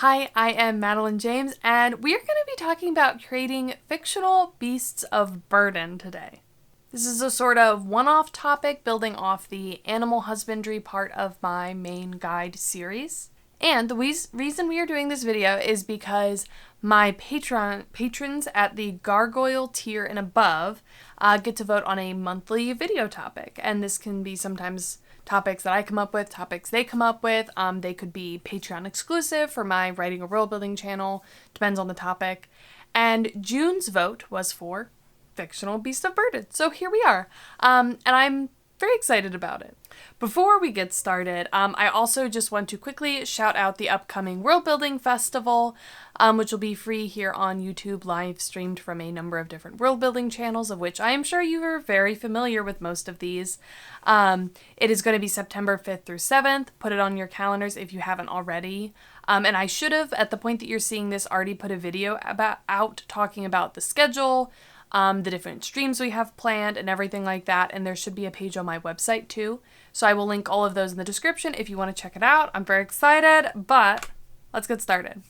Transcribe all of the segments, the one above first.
Hi, I am Madeline James, and we are going to be talking about creating fictional beasts of burden today. This is a sort of one-off topic building off the animal husbandry part of my main guide series. And the reason we are doing this video is because my patrons at the gargoyle tier and above get to vote on a monthly video topic. And this can be sometimes topics that I come up with, topics they come up with. They could be Patreon exclusive for my Writing a World Building channel, depends on the topic. And June's vote was for fictional beast of burden. So here we are. And I'm very excited about it. Before we get started, I also just want to quickly shout out the upcoming Worldbuilding Festival, which will be free here on YouTube, live streamed from a number of different world-building channels, of which I am sure you are very familiar with most of these. It is going to be September 5th through 7th. Put it on your calendars if you haven't already. And I should have, at the point that you're seeing this, already put a video out talking about the schedule, the different streams we have planned and everything like that, and there should be a page on my website too. So I will link all of those in the description if you want to check it out. I'm very excited, but let's get started.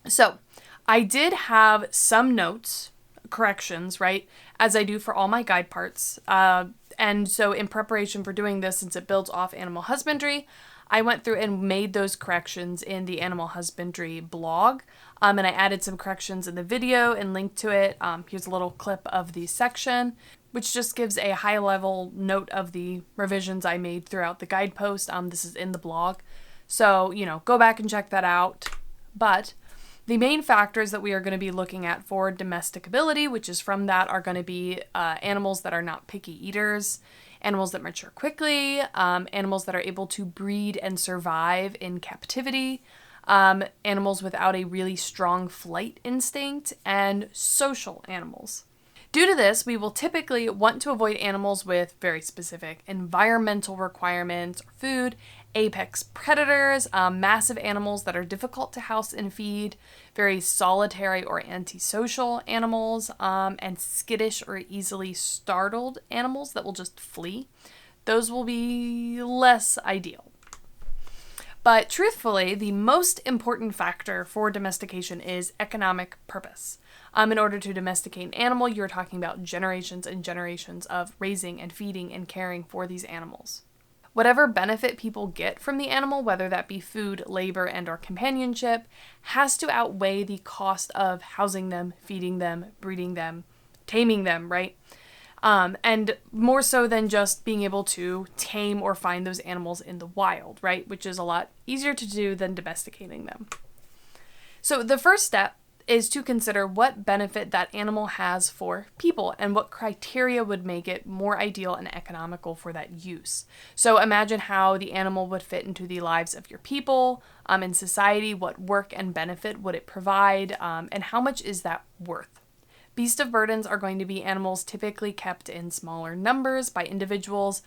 So I did have some notes, corrections, right, as I do for all my guide parts. And so in preparation for doing this, since it builds off animal husbandry, I went through and made those corrections in the animal husbandry blog, and I added some corrections in the video and linked to it. Here's a little clip of the section, which just gives a high-level note of the revisions I made throughout the guide post. This is in the blog, so, go back and check that out. But the main factors that we are going to be looking at for domesticability, which is from that, are going to be animals that are not picky eaters, animals that mature quickly, animals that are able to breed and survive in captivity, animals without a really strong flight instinct, and social animals. Due to this, we will typically want to avoid animals with very specific environmental requirements or food, apex predators, massive animals that are difficult to house and feed, very solitary or antisocial animals, and skittish or easily startled animals that will just flee. Those will be less ideal. But truthfully, the most important factor for domestication is economic purpose. In order to domesticate an animal, you're talking about generations and generations of raising and feeding and caring for these animals. Whatever benefit people get from the animal, whether that be food, labor, and or companionship, has to outweigh the cost of housing them, feeding them, breeding them, taming them, right? And more so than just being able to tame or find those animals in the wild, right? Which is a lot easier to do than domesticating them. So the first step is to consider what benefit that animal has for people and what criteria would make it more ideal and economical for that use. So imagine how the animal would fit into the lives of your people, in society, what work and benefit would it provide, and how much is that worth? Beast of burdens are going to be animals typically kept in smaller numbers by individuals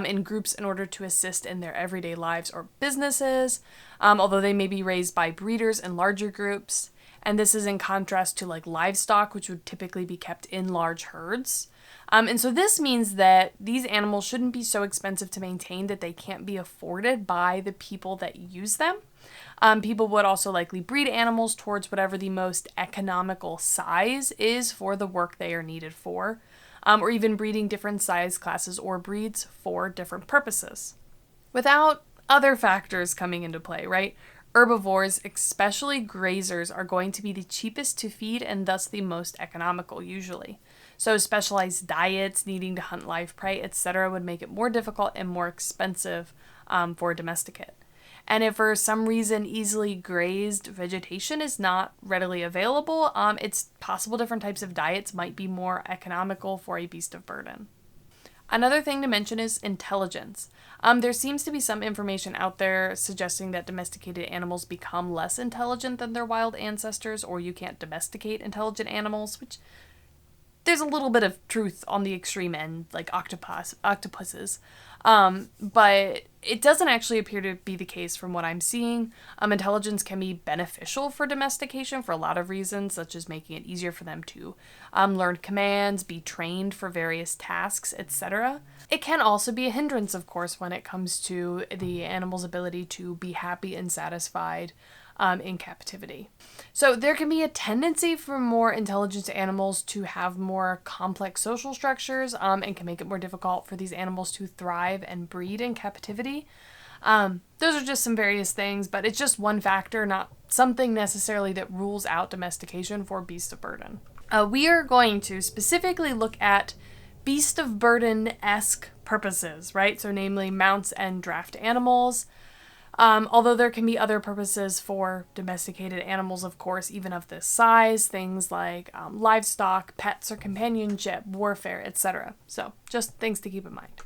in groups in order to assist in their everyday lives or businesses, although they may be raised by breeders in larger groups. And this is in contrast to like livestock, which would typically be kept in large herds. And so this means that these animals shouldn't be so expensive to maintain that they can't be afforded by the people that use them. People would also likely breed animals towards whatever the most economical size is for the work they are needed for, or even breeding different size classes or breeds for different purposes, without other factors coming into play, right? Herbivores, especially grazers, are going to be the cheapest to feed and thus the most economical usually. So specialized diets, needing to hunt live prey, etc. would make it more difficult and more expensive for a domesticate. And if for some reason easily grazed vegetation is not readily available, it's possible different types of diets might be more economical for a beast of burden. Another thing to mention is intelligence. There seems to be some information out there suggesting that domesticated animals become less intelligent than their wild ancestors, or you can't domesticate intelligent animals, which there's a little bit of truth on the extreme end, like octopuses. But it doesn't actually appear to be the case from what I'm seeing. Intelligence can be beneficial for domestication for a lot of reasons, such as making it easier for them to learn commands, be trained for various tasks, etc. It can also be a hindrance, of course, when it comes to the animal's ability to be happy and satisfied in captivity. So there can be a tendency for more intelligent animals to have more complex social structures and can make it more difficult for these animals to thrive and breed in captivity. Those are just some various things, but it's just one factor, not something necessarily that rules out domestication for beasts of burden. We are going to specifically look at beast of burden-esque purposes, right? So namely mounts and draft animals. Although there can be other purposes for domesticated animals, of course, even of this size, things like livestock, pets or companionship, warfare, etc. So just things to keep in mind.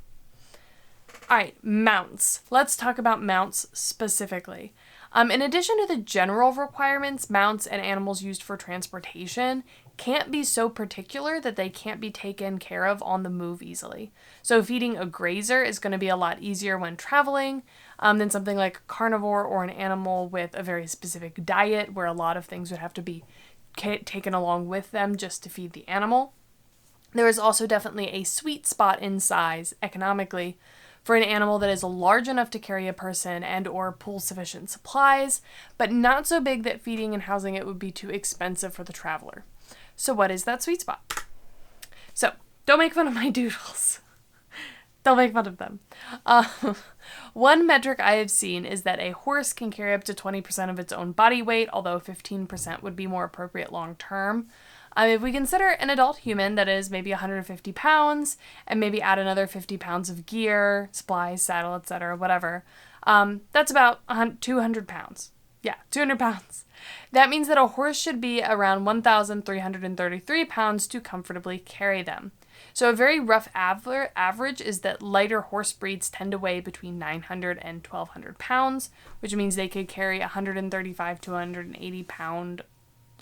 All right, mounts. Let's talk about mounts specifically. In addition to the general requirements, mounts and animals used for transportation can't be so particular that they can't be taken care of on the move easily. So feeding a grazer is going to be a lot easier when traveling than something like a carnivore or an animal with a very specific diet where a lot of things would have to be taken along with them just to feed the animal. There is also definitely a sweet spot in size economically for an animal that is large enough to carry a person and or pull sufficient supplies, but not so big that feeding and housing it would be too expensive for the traveler. So what is that sweet spot? So don't make fun of my doodles. Don't make fun of them. One metric I have seen is that a horse can carry up to 20% of its own body weight, although 15% would be more appropriate long term. If we consider an adult human that is maybe 150 pounds and maybe add another 50 pounds of gear, supplies, saddle, etc., whatever, that's about 200 pounds. Yeah, 200 pounds. That means that a horse should be around 1,333 pounds to comfortably carry them. So a very rough average is that lighter horse breeds tend to weigh between 900 and 1,200 pounds, which means they could carry 135 to 180 pound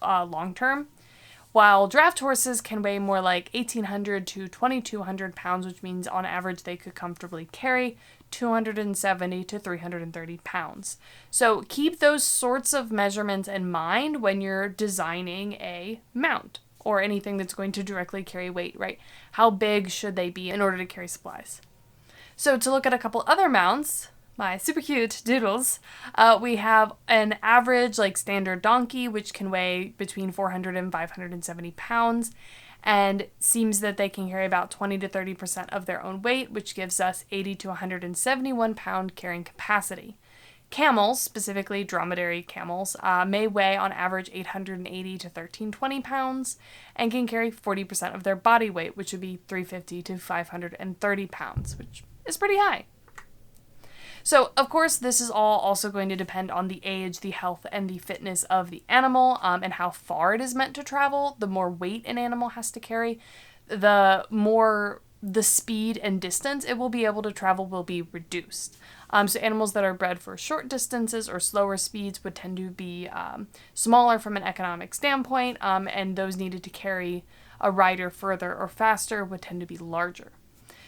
long term. While draft horses can weigh more like 1,800 to 2,200 pounds, which means on average they could comfortably carry 270 to 330 pounds. So keep those sorts of measurements in mind when you're designing a mount or anything that's going to directly carry weight, right? How big should they be in order to carry supplies? So to look at a couple other mounts, my super cute doodles, we have an average like standard donkey, which can weigh between 400 and 570 pounds, and seems that they can carry about 20 to 30% of their own weight, which gives us 80 to 171 pound carrying capacity. Camels, specifically dromedary camels, may weigh on average 880 to 1,320 pounds and can carry 40% of their body weight, which would be 350 to 530 pounds, which is pretty high. So, of course, this is all also going to depend on the age, the health, and the fitness of the animal, and how far it is meant to travel. The more weight an animal has to carry, the more the speed and distance it will be able to travel will be reduced. So animals that are bred for short distances or slower speeds would tend to be smaller from an economic standpoint, and those needed to carry a rider further or faster would tend to be larger.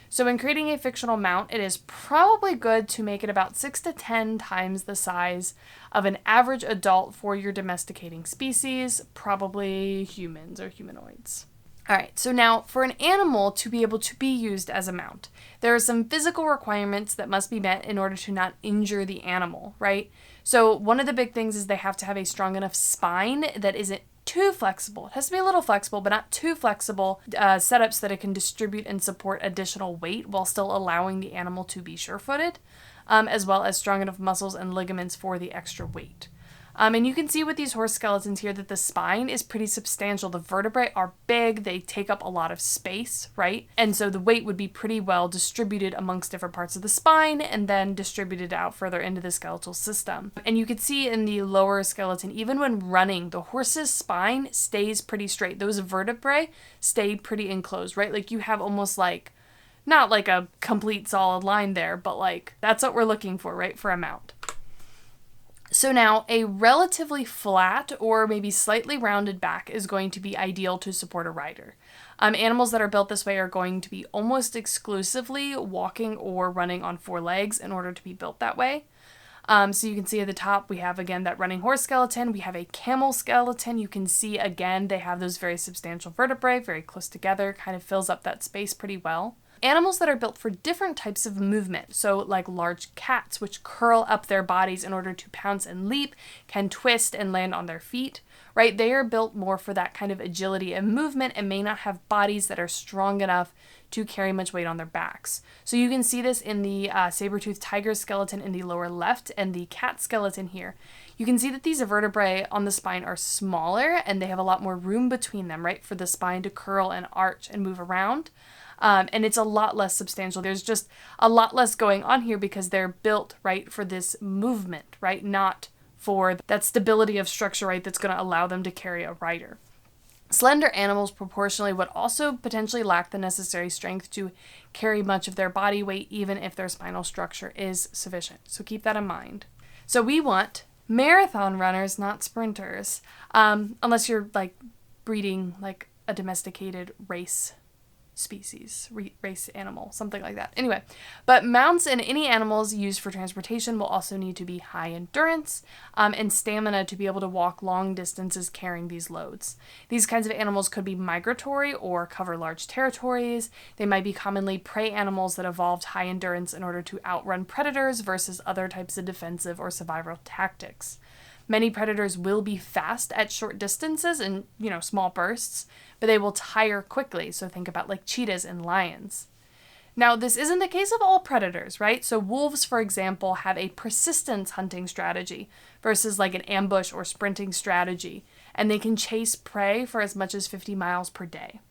So in creating a fictional mount, it is probably good to make it about 6 to 10 times the size of an average adult for your domesticating species, probably humans or humanoids. All right, so now for an animal to be able to be used as a mount, there are some physical requirements that must be met in order to not injure the animal, right? So one of the big things is they have to have a strong enough spine that isn't too flexible. It has to be a little flexible, but not too flexible, setups that it can distribute and support additional weight while still allowing the animal to be sure-footed, as well as strong enough muscles and ligaments for the extra weight. And you can see with these horse skeletons here that the spine is pretty substantial. The vertebrae are big, they take up a lot of space, right? And so the weight would be pretty well distributed amongst different parts of the spine and then distributed out further into the skeletal system. And you can see in the lower skeleton, even when running, the horse's spine stays pretty straight. Those vertebrae stay pretty enclosed, right? Like you have almost like, not like a complete solid line there, but like that's what we're looking for, right? For a mount. So now a relatively flat or maybe slightly rounded back is going to be ideal to support a rider. Animals that are built this way are going to be almost exclusively walking or running on four legs in order to be built that way. So you can see at the top we have again that running horse skeleton. We have a camel skeleton. You can see again they have those very substantial vertebrae very close together, kind of fills up that space pretty well. Animals that are built for different types of movement, so like large cats, which curl up their bodies in order to pounce and leap, can twist and land on their feet, right? They are built more for that kind of agility and movement and may not have bodies that are strong enough to carry much weight on their backs. So you can see this in the saber-toothed tiger skeleton in the lower left and the cat skeleton here. You can see that these vertebrae on the spine are smaller and they have a lot more room between them, right, for the spine to curl and arch and move around. And it's a lot less substantial. There's just a lot less going on here because they're built, right, for this movement, right, not for that stability of structure, right, that's going to allow them to carry a rider. Slender animals proportionally would also potentially lack the necessary strength to carry much of their body weight, even if their spinal structure is sufficient. So keep that in mind. So we want marathon runners, not sprinters, unless you're like breeding like a domesticated race species, race animal, something like that. Anyway, but mounts and any animals used for transportation will also need to be high endurance and stamina to be able to walk long distances carrying these loads. These kinds of animals could be migratory or cover large territories. They might be commonly prey animals that evolved high endurance in order to outrun predators versus other types of defensive or survival tactics. Many predators will be fast at short distances and, small bursts, but they will tire quickly. So think about like cheetahs and lions. Now, this isn't the case of all predators, right? So wolves, for example, have a persistence hunting strategy versus like an ambush or sprinting strategy, and they can chase prey for as much as 50 miles per day.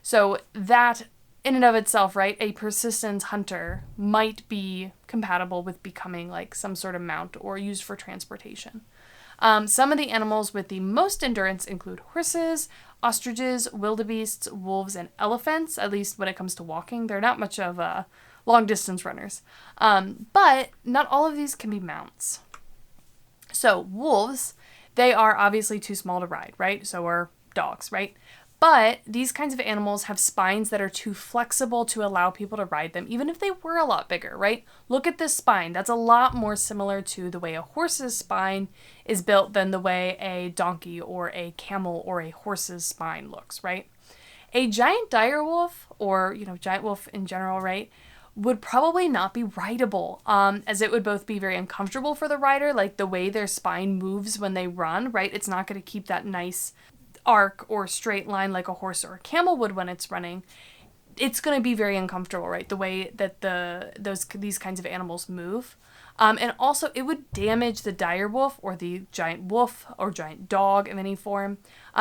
So that in and of itself, right, a persistence hunter might be compatible with becoming like some sort of mount or used for transportation. Some of the animals with the most endurance include horses, ostriches, wildebeests, wolves, and elephants, at least when it comes to walking. They're not much of long distance runners. But not all of these can be mounts. So wolves, they are obviously too small to ride, right? So are dogs, right? But these kinds of animals have spines that are too flexible to allow people to ride them, even if they were a lot bigger, right? Look at this spine. That's a lot more similar to the way a horse's spine is built than the way a donkey or a camel or a horse's spine looks, right? A giant dire wolf, or, giant wolf in general, right, would probably not be rideable, as it would both be very uncomfortable for the rider, like the way their spine moves when they run, right? It's not going to keep that nice arc or straight line like a horse or a camel would when it's running. It's going to be very uncomfortable, right? The way that these kinds of animals move. And also it would damage the dire wolf or the giant wolf or giant dog of any form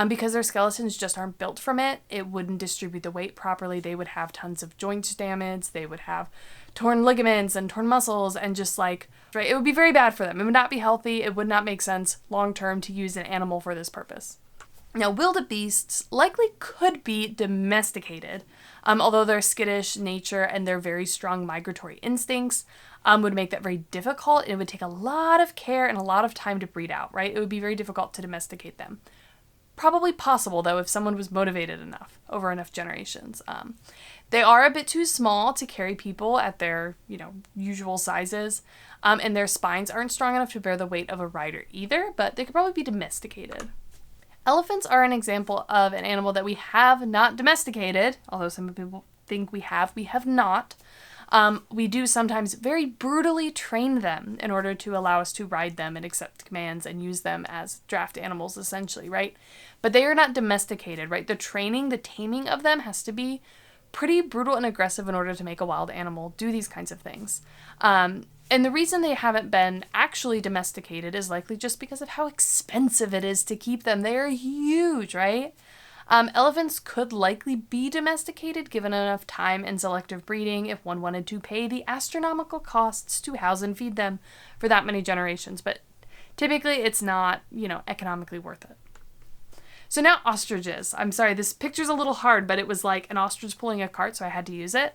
because their skeletons just aren't built from it. It wouldn't distribute the weight properly. They would have tons of joint damage. They would have torn ligaments and torn muscles and just like, right? It would be very bad for them. It would not be healthy. It would not make sense long term to use an animal for this purpose. Now, wildebeests likely could be domesticated, although their skittish nature and their very strong migratory instincts would make that very difficult. It would take a lot of care and a lot of time to breed out, right? It would be very difficult to domesticate them. Probably possible, though, if someone was motivated enough over enough generations. They are a bit too small to carry people at their, usual sizes, and their spines aren't strong enough to bear the weight of a rider either, but they could probably be domesticated. Elephants are an example of an animal that we have not domesticated, although some people think we have not. We do sometimes very brutally train them in order to allow us to ride them and accept commands and use them as draft animals, essentially, right? But they are not domesticated, right? The training, the taming of them has to be pretty brutal and aggressive in order to make a wild animal do these kinds of things. And the reason they haven't been actually domesticated is likely just because of how expensive it is to keep them. They are huge, right? Elephants could likely be domesticated given enough time and selective breeding if one wanted to pay the astronomical costs to house and feed them for that many generations. But typically it's not, economically worth it. So now ostriches. I'm sorry, this picture's a little hard, but it was like an ostrich pulling a cart, so I had to use it.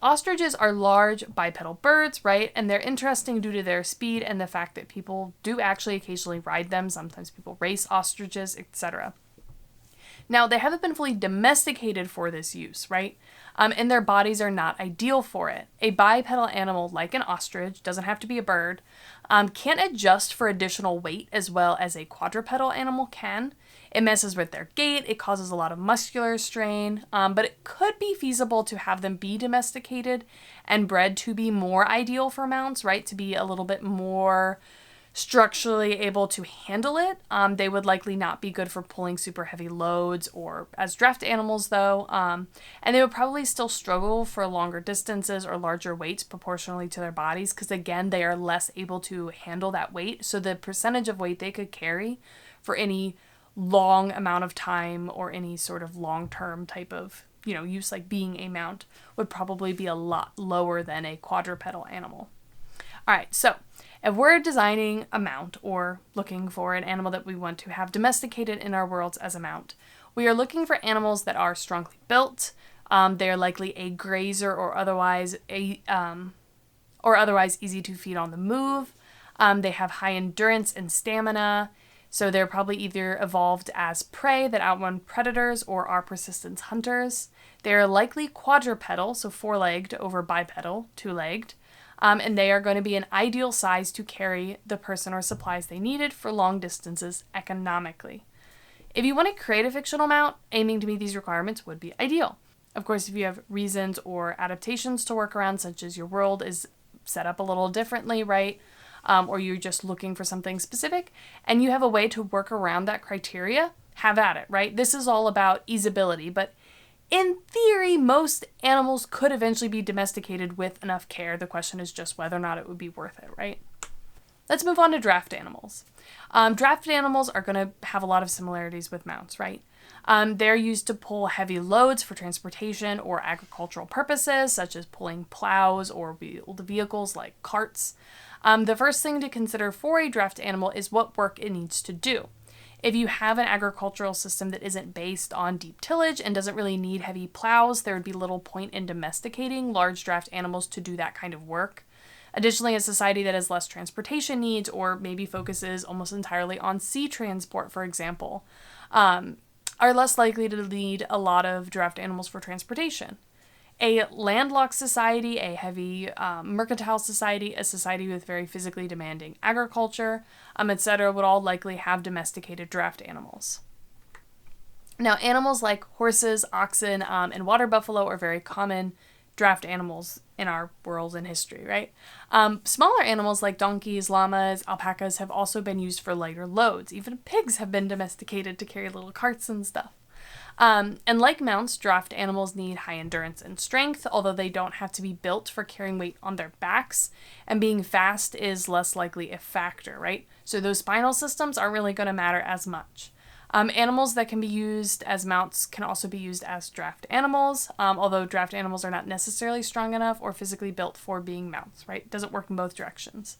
Ostriches are large bipedal birds, right? And they're interesting due to their speed and the fact that people do actually occasionally ride them. Sometimes people race ostriches, etc. Now, they haven't been fully domesticated for this use, right? and their bodies are not ideal for it. A bipedal animal like an ostrich, doesn't have to be a bird, can't adjust for additional weight as well as a quadrupedal animal can. It messes with their gait, it causes a lot of muscular strain, but it could be feasible to have them be domesticated and bred to be more ideal for mounts, right? To be a little bit more structurally able to handle it. They would likely not be good for pulling super heavy loads or as draft animals though, and they would probably still struggle for longer distances or larger weights proportionally to their bodies because again, they are less able to handle that weight. So the percentage of weight they could carry for any long amount of time or any sort of long-term type of, use like being a mount would probably be a lot lower than a quadrupedal animal. All right, so if we're designing a mount or looking for an animal that we want to have domesticated in our worlds as a mount, we are looking for animals that are strongly built. They're likely a grazer or otherwise easy to feed on the move. They have high endurance and stamina. So they're probably either evolved as prey that outrun predators or are persistent hunters. They're likely quadrupedal, so four-legged over bipedal, two-legged. And they are going to be an ideal size to carry the person or supplies they needed for long distances economically. If you want to create a fictional mount, aiming to meet these requirements would be ideal. Of course, if you have reasons or adaptations to work around, such as your world is set up a little differently, right? Or you're just looking for something specific, and you have a way to work around that criteria, have at it, right? This is all about easeability, but in theory, most animals could eventually be domesticated with enough care. The question is just whether or not it would be worth it, right? Let's move on to draft animals. Draft animals are going to have a lot of similarities with mounts, right? They're used to pull heavy loads for transportation or agricultural purposes, such as pulling plows or wheeled vehicles like carts. The first thing to consider for a draft animal is what work it needs to do. If you have an agricultural system that isn't based on deep tillage and doesn't really need heavy plows, there would be little point in domesticating large draft animals to do that kind of work. Additionally, a society that has less transportation needs or maybe focuses almost entirely on sea transport, for example, are less likely to need a lot of draft animals for transportation. A landlocked society, a heavy mercantile society, a society with very physically demanding agriculture, etc., would all likely have domesticated draft animals. Now, animals like horses, oxen, and water buffalo are very common draft animals in our world and history, right? Smaller animals like donkeys, llamas, alpacas have also been used for lighter loads. Even pigs have been domesticated to carry little carts and stuff. And like mounts, draft animals need high endurance and strength, although they don't have to be built for carrying weight on their backs, and being fast is less likely a factor, right? So those spinal systems aren't really going to matter as much. Animals that can be used as mounts can also be used as draft animals, although draft animals are not necessarily strong enough or physically built for being mounts, right? It doesn't work in both directions.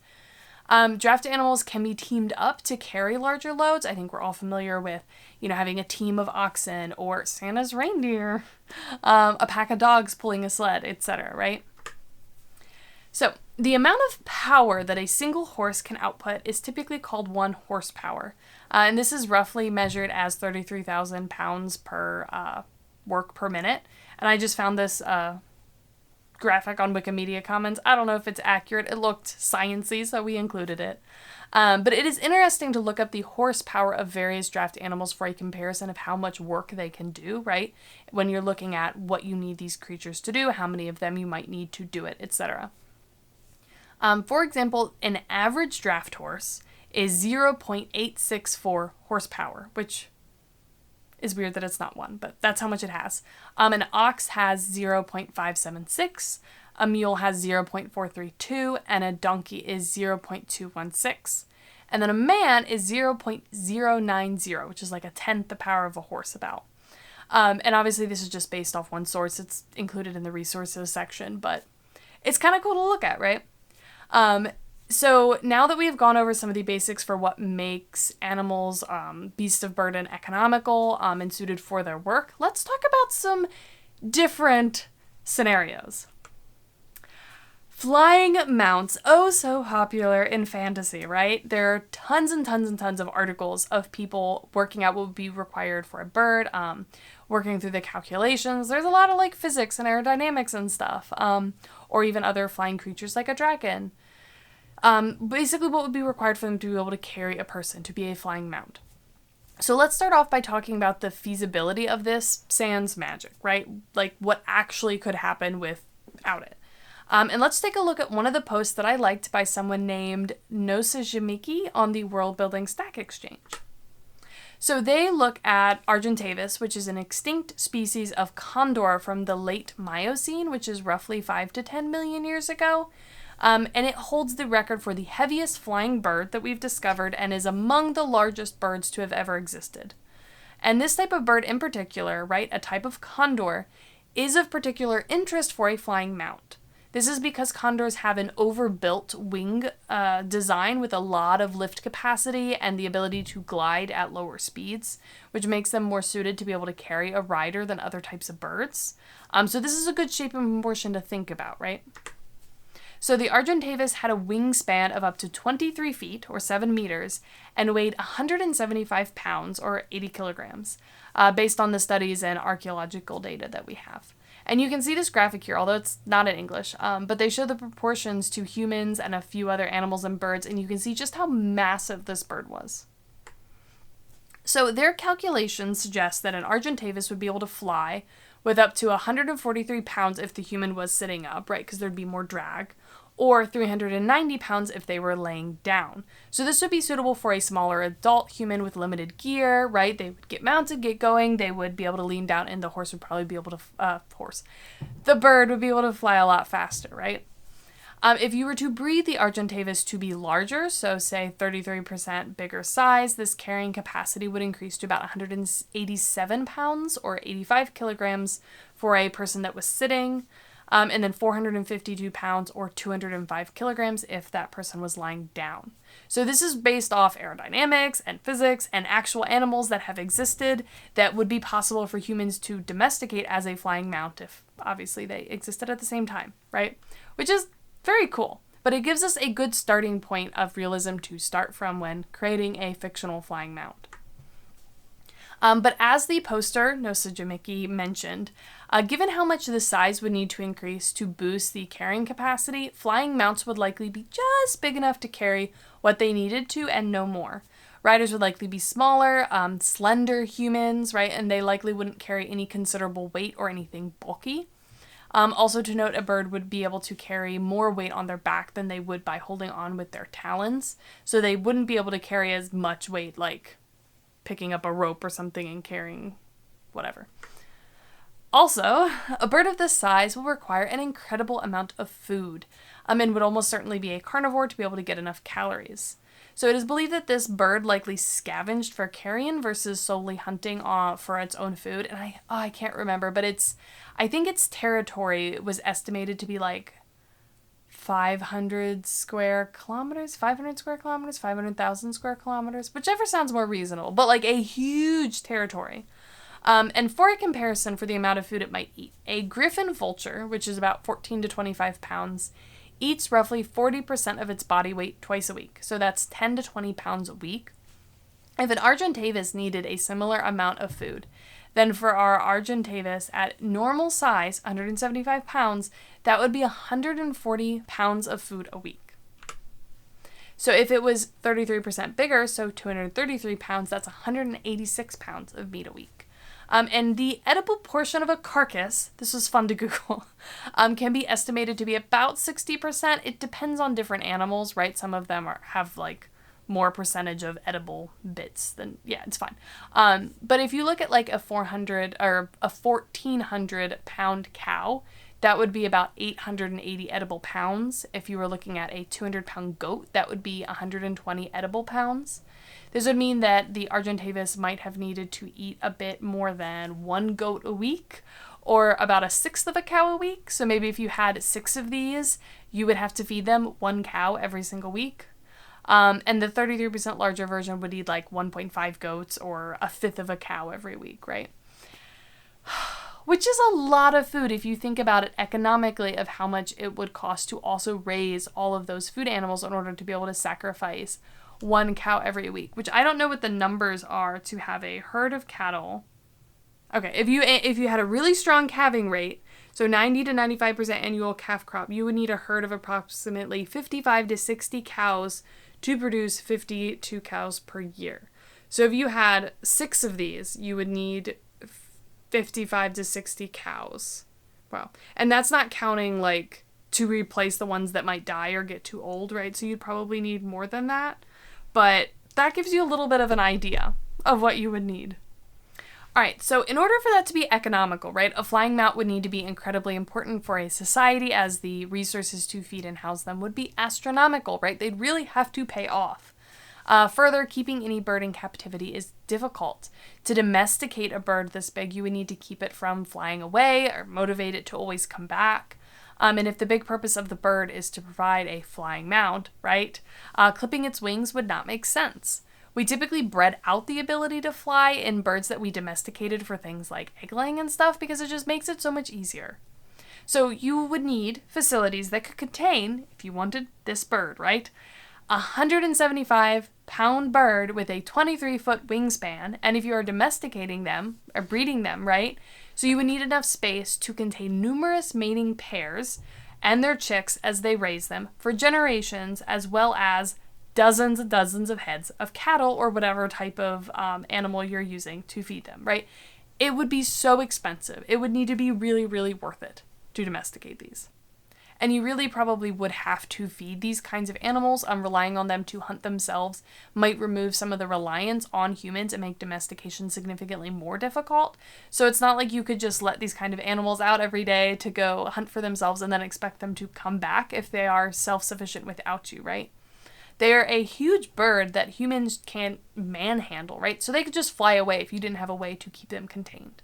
Draft animals can be teamed up to carry larger loads. I think we're all familiar with, having a team of oxen or Santa's reindeer, a pack of dogs pulling a sled, etc., right? So the amount of power that a single horse can output is typically called 1 horsepower. And this is roughly measured as 33,000 pounds per work per minute. And I just found this graphic on Wikimedia Commons. I don't know if it's accurate. It looked science-y, so we included it. But it is interesting to look up the horsepower of various draft animals for a comparison of how much work they can do, right? When you're looking at what you need these creatures to do, how many of them you might need to do it, etc. For example, an average draft horse is 0.864 horsepower, which is weird that it's not 1, but that's how much it has. An ox has 0.576, a mule has 0.432, and a donkey is 0.216. And then a man is 0.090, which is like a tenth the power of a horse about. And obviously this is just based off one source. It's included in the resources section, but it's kind of cool to look at, right? So now that we've gone over some of the basics for what makes animals, beasts of burden, economical and suited for their work, let's talk about some different scenarios. Flying mounts, oh so popular in fantasy, right? There are tons and tons and tons of articles of people working out what would be required for a bird, working through the calculations. There's a lot of like physics and aerodynamics and stuff, or even other flying creatures like a dragon. Basically what would be required for them to be able to carry a person, to be a flying mount. So let's start off by talking about the feasibility of this sans magic, right? Like what actually could happen without it. And let's take a look at one of the posts that I liked by someone named Nosajimiki on the Worldbuilding Stack Exchange. So they look at Argentavis, which is an extinct species of condor from the late Miocene, which is roughly 5 to 10 million years ago. And it holds the record for the heaviest flying bird that we've discovered and is among the largest birds to have ever existed. And this type of bird in particular, right, a type of condor, is of particular interest for a flying mount. This is because condors have an overbuilt wing design with a lot of lift capacity and the ability to glide at lower speeds, which makes them more suited to be able to carry a rider than other types of birds. So this is a good shape and proportion to think about, right? So the Argentavis had a wingspan of up to 23 feet, or 7 meters, and weighed 175 pounds, or 80 kilograms, based on the studies and archaeological data that we have. And you can see this graphic here, although it's not in English, but they show the proportions to humans and a few other animals and birds, and you can see just how massive this bird was. So their calculations suggest that an Argentavis would be able to fly with up to 143 pounds if the human was sitting up, right, because there'd be more drag, or 390 pounds if they were laying down. So this would be suitable for a smaller adult human with limited gear, right? They would get mounted, get going, they would be able to lean down, and the horse would probably be able to, the bird would be able to fly a lot faster, right? If you were to breed the Argentavis to be larger, so say 33% bigger size, this carrying capacity would increase to about 187 pounds or 85 kilograms for a person that was sitting, and then 452 pounds or 205 kilograms if that person was lying down. So this is based off aerodynamics and physics and actual animals that have existed that would be possible for humans to domesticate as a flying mount if obviously they existed at the same time, right? Which is very cool, but it gives us a good starting point of realism to start from when creating a fictional flying mount. But as the poster, Nosajimiki, mentioned, given how much the size would need to increase to boost the carrying capacity, flying mounts would likely be just big enough to carry what they needed to and no more. Riders would likely be smaller, slender humans, right, and they likely wouldn't carry any considerable weight or anything bulky. Also to note, a bird would be able to carry more weight on their back than they would by holding on with their talons, so they wouldn't be able to carry as much weight like picking up a rope or something and carrying whatever. Also, a bird of this size will require an incredible amount of food, and would almost certainly be a carnivore to be able to get enough calories. So it is believed that this bird likely scavenged for carrion versus solely hunting for its own food. And I can't remember, but I think its territory was estimated to be like 500 square kilometers, 500,000 square kilometers, whichever sounds more reasonable, but like a huge territory. And for a comparison for the amount of food it might eat, a griffin vulture, which is about 14 to 25 pounds, eats roughly 40% of its body weight twice a week. So that's 10 to 20 pounds a week. If an Argentavis needed a similar amount of food, then for our Argentavis at normal size, 175 pounds, that would be 140 pounds of food a week. So if it was 33% bigger, so 233 pounds, that's 186 pounds of meat a week. And the edible portion of a carcass, this was fun to Google, can be estimated to be about 60%. It depends on different animals, right? Some of them have like more percentage of edible bits than, yeah, it's fine. But if you look at like a 400 or a 1,400 pound cow, that would be about 880 edible pounds. If you were looking at a 200 pound goat, that would be 120 edible pounds. This would mean that the Argentavis might have needed to eat a bit more than one goat a week, or about a sixth of a cow a week. So maybe if you had 6 of these, you would have to feed them 1 cow every single week. And the 33% larger version would eat like 1.5 goats or a fifth of a cow every week, right? which is a lot of food if you think about it economically of how much it would cost to also raise all of those food animals in order to be able to sacrifice one cow every week, which I don't know what the numbers are to have a herd of cattle. Okay, if you had a really strong calving rate, so 90 to 95% annual calf crop, you would need a herd of approximately 55 to 60 cows to produce 52 cows per year. So if you had 6 of these, you would need 55 to 60 cows. Wow. And that's not counting like to replace the ones that might die or get too old, right? So you'd probably need more than that. But that gives you a little bit of an idea of what you would need. All right, so in order for that to be economical, right, a flying mount would need to be incredibly important for a society, as the resources to feed and house them would be astronomical, right? They'd really have to pay off. Further, keeping any bird in captivity is difficult. To domesticate a bird this big, you would need to keep it from flying away or motivate it to always come back. And if the big purpose of the bird is to provide a flying mount, right, clipping its wings would not make sense. We typically bred out the ability to fly in birds that we domesticated for things like egg laying and stuff because it just makes it so much easier. So you would need facilities that could contain, if you wanted this bird, right, a 175-pound bird with a 23-foot wingspan, and if you are domesticating them, or breeding them, right, so you would need enough space to contain numerous mating pairs and their chicks as they raise them for generations, as well as dozens and dozens of heads of cattle or whatever type of animal you're using to feed them, right? It would be so expensive. It would need to be really, really worth it to domesticate these. And you really probably would have to feed these kinds of animals. Relying on them to hunt themselves might remove some of the reliance on humans and make domestication significantly more difficult. So it's not like you could just let these kind of animals out every day to go hunt for themselves and then expect them to come back if they are self-sufficient without you, right? They are a huge bird that humans can't manhandle, right? So they could just fly away if you didn't have a way to keep them contained.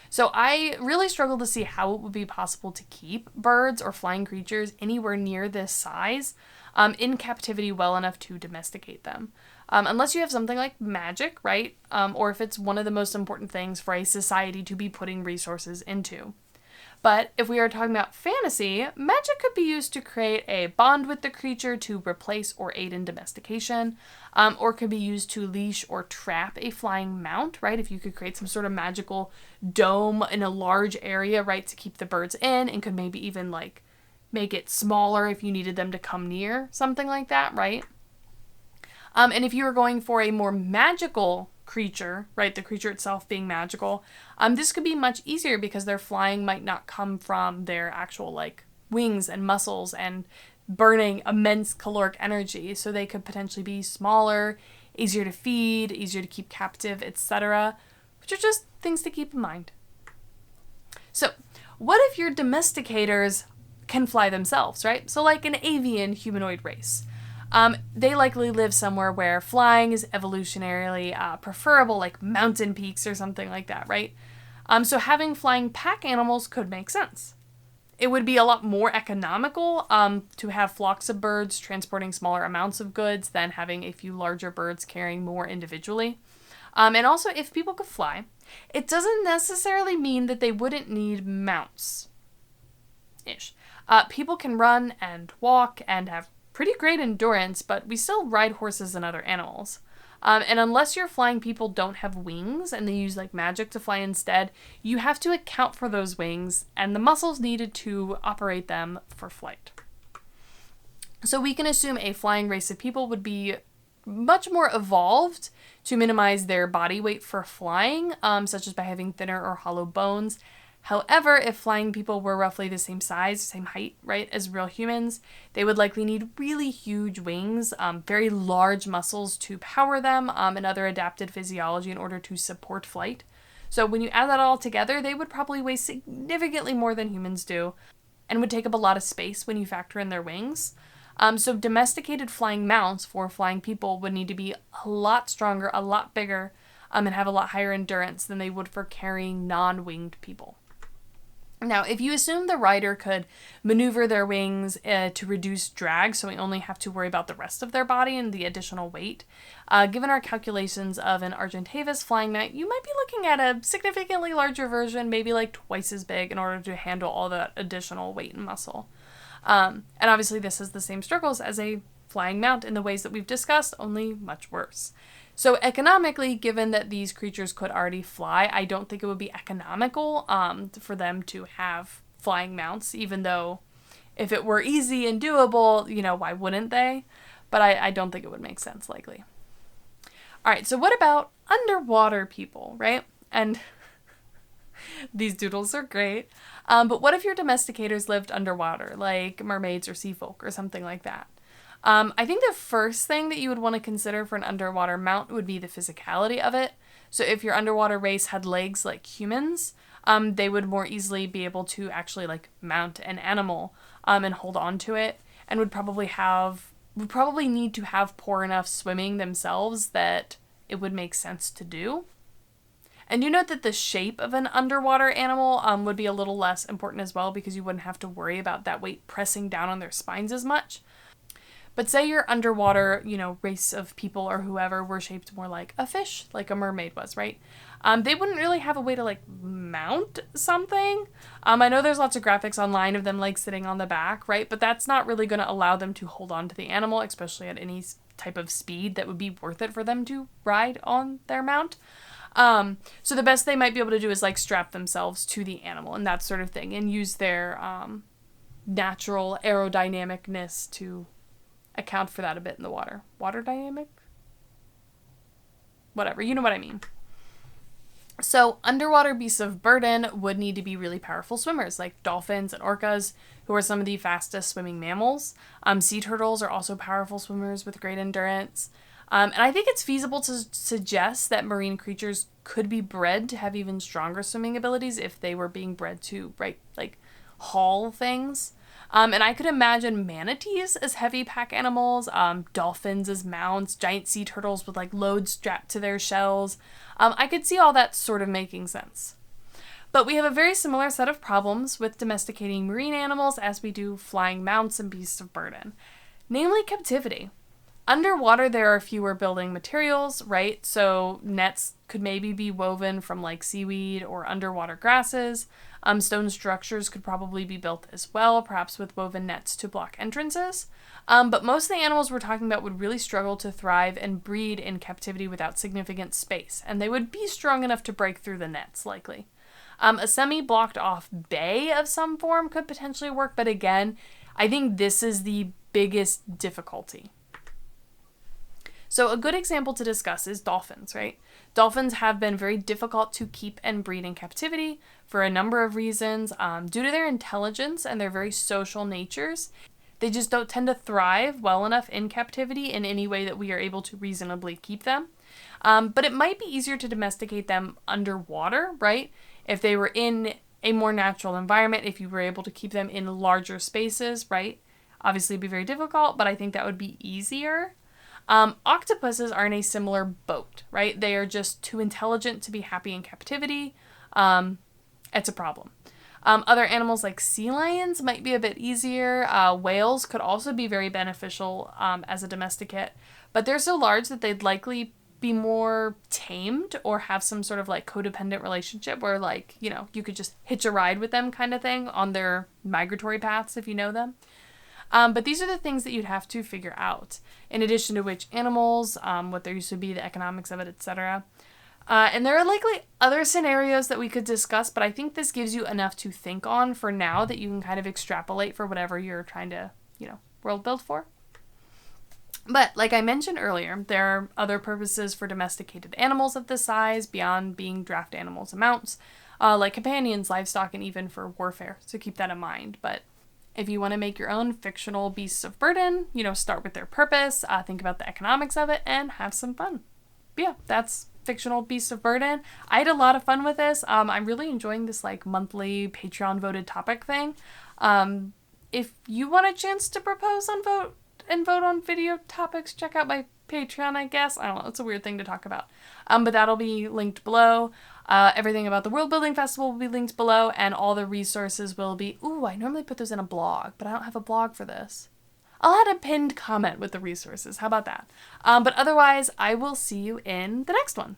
So I really struggle to see how it would be possible to keep birds or flying creatures anywhere near this size in captivity well enough to domesticate them. Unless you have something like magic, right? Or if it's one of the most important things for a society to be putting resources into. But if we are talking about fantasy, magic could be used to create a bond with the creature to replace or aid in domestication, or could be used to leash or trap a flying mount, right? If you could create some sort of magical dome in a large area, right, to keep the birds in, and could maybe even like make it smaller if you needed them to come near, something like that, right? And if you were going for a more magical creature, right, the creature itself being magical, this could be much easier because their flying might not come from their actual like wings and muscles and burning immense caloric energy, so they could potentially be smaller, easier to feed, easier to keep captive, etc., which are just things to keep in mind. So what if your domesticators can fly themselves, right? So like an avian humanoid race. They likely live somewhere where flying is evolutionarily preferable, like mountain peaks or something like that, right? So having flying pack animals could make sense. It would be a lot more economical to have flocks of birds transporting smaller amounts of goods than having a few larger birds carrying more individually. And also, if people could fly, it doesn't necessarily mean that they wouldn't need mounts. People can run and walk and have pretty great endurance, but we still ride horses and other animals. And unless your flying people don't have wings and they use like magic to fly instead, you have to account for those wings and the muscles needed to operate them for flight. So we can assume a flying race of people would be much more evolved to minimize their body weight for flying, such as by having thinner or hollow bones. However, if flying people were roughly the same size, same height, right, as real humans, they would likely need really huge wings, very large muscles to power them, and other adapted physiology in order to support flight. So when you add that all together, they would probably weigh significantly more than humans do, and would take up a lot of space when you factor in their wings. So domesticated flying mounts for flying people would need to be a lot stronger, a lot bigger, and have a lot higher endurance than they would for carrying non-winged people. Now, if you assume the rider could maneuver their wings to reduce drag, so we only have to worry about the rest of their body and the additional weight, given our calculations of an Argentavis flying knight, you might be looking at a significantly larger version, maybe like twice as big, in order to handle all that additional weight and muscle. And obviously this has the same struggles as a flying mount in the ways that we've discussed, only much worse. So economically, given that these creatures could already fly, I don't think it would be economical for them to have flying mounts, even though if it were easy and doable, why wouldn't they? But I don't think it would make sense, likely. All right, so what about underwater people, right? And these doodles are great. But what if your domesticators lived underwater, like mermaids or sea folk or something like that? I think the first thing that you would want to consider for an underwater mount would be the physicality of it. So if your underwater race had legs like humans, they would more easily be able to actually like mount an animal and hold on to it, and would probably need to have poor enough swimming themselves that it would make sense to do. And you note that the shape of an underwater animal would be a little less important as well, because you wouldn't have to worry about that weight pressing down on their spines as much. But say your underwater, race of people or whoever were shaped more like a fish, like a mermaid was, right? They wouldn't really have a way to, mount something. I know there's lots of graphics online of them, sitting on the back, right? But that's not really going to allow them to hold on to the animal, especially at any type of speed that would be worth it for them to ride on their mount. So the best they might be able to do is, strap themselves to the animal and that sort of thing, and use their natural aerodynamicness to account for that a bit in the water. Water dynamic? Whatever, you know what I mean. So underwater beasts of burden would need to be really powerful swimmers, like dolphins and orcas, who are some of the fastest swimming mammals. Sea turtles are also powerful swimmers with great endurance. And I think it's feasible to suggest that marine creatures could be bred to have even stronger swimming abilities if they were being bred to, haul things. And I could imagine manatees as heavy pack animals, dolphins as mounts, giant sea turtles with loads strapped to their shells. I could see all that sort of making sense. But we have a very similar set of problems with domesticating marine animals as we do flying mounts and beasts of burden, namely captivity. Underwater, there are fewer building materials, right? So nets could maybe be woven from seaweed or underwater grasses. Stone structures could probably be built as well, perhaps with woven nets to block entrances. But most of the animals we're talking about would really struggle to thrive and breed in captivity without significant space, and they would be strong enough to break through the nets, likely. A semi-blocked off bay of some form could potentially work, but again, I think this is the biggest difficulty. So a good example to discuss is dolphins, right? Dolphins have been very difficult to keep and breed in captivity for a number of reasons. Due to their intelligence and their very social natures, they just don't tend to thrive well enough in captivity in any way that we are able to reasonably keep them. But it might be easier to domesticate them underwater, right? If they were in a more natural environment, if you were able to keep them in larger spaces, right? Obviously it'd be very difficult, but I think that would be easier. Octopuses are in a similar boat, right? They are just too intelligent to be happy in captivity. It's a problem. Other animals like sea lions might be a bit easier. Whales could also be very beneficial as a domesticate, but they're so large that they'd likely be more tamed or have some sort of codependent relationship where you could just hitch a ride with them kind of thing on their migratory paths if you know them. But these are the things that you'd have to figure out, in addition to which animals, what there used to be, the economics of it, etc. And there are likely other scenarios that we could discuss, but I think this gives you enough to think on for now that you can kind of extrapolate for whatever you're trying to, world build for. But like I mentioned earlier, there are other purposes for domesticated animals of this size beyond being draft animals and mounts, like companions, livestock, and even for warfare. So keep that in mind. But if you want to make your own fictional beasts of burden, start with their purpose, think about the economics of it, and have some fun. But yeah, that's fictional beasts of burden. I had a lot of fun with this. I'm really enjoying this monthly Patreon voted topic thing. If you want a chance to propose and vote on video topics, check out my Patreon, I guess. I don't know. It's a weird thing to talk about. But that'll be linked below. Everything about the World Building Festival will be linked below, and all the resources will be... Ooh, I normally put those in a blog, but I don't have a blog for this. I'll add a pinned comment with the resources. How about that? But otherwise, I will see you in the next one.